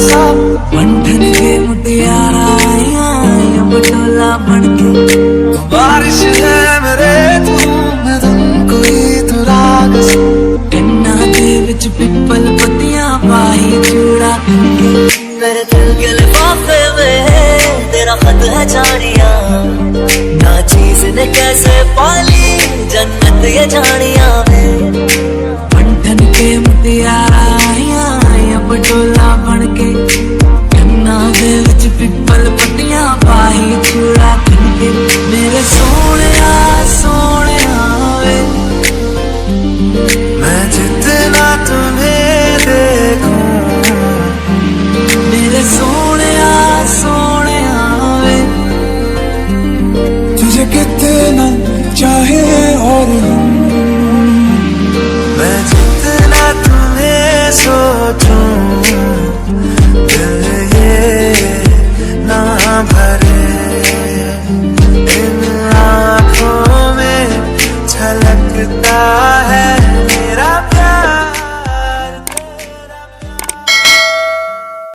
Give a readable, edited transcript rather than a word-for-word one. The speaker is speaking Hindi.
सा बंधन के मुटियारा आया बटोला बनके बारिश है मेरे तू मैं तुम कोई तू राग गन्ना दे विच पिपल पत्तियां पाई चूड़ा मेरे दिल के लिफाफे में तेरा खत है जानिया ना चीज ने कैसे पाली जन्नत ये जानिया में बंधन के मुटियारा आया बटोला